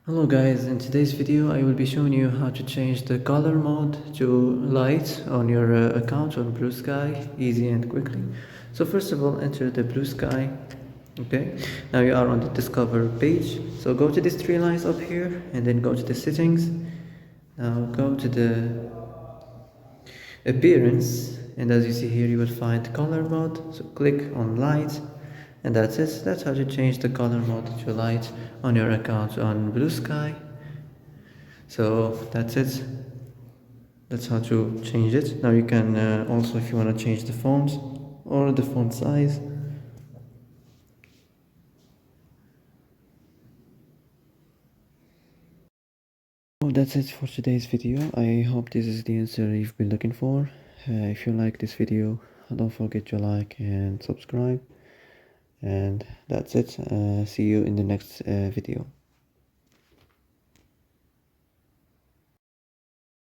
Hello guys, in today's video I will be showing you how to change the color mode to light on your account on Bluesky, easy and quickly. So first of all, enter the Bluesky. Okay, now you are on the discover page, so go to these three lines up here and then go to the settings. Now go to the appearance, and as you see here you will find color mode, so click on light, and that's it. That's how to change the color mode to light on your account on Bluesky. So that's it. That's how to change it. Now you can also, if you want to change the font or the font size. Oh, that's it for today's video. I hope this is the answer you've been looking for. If you like this video, don't forget to like and subscribe. And that's it. See you in the next video.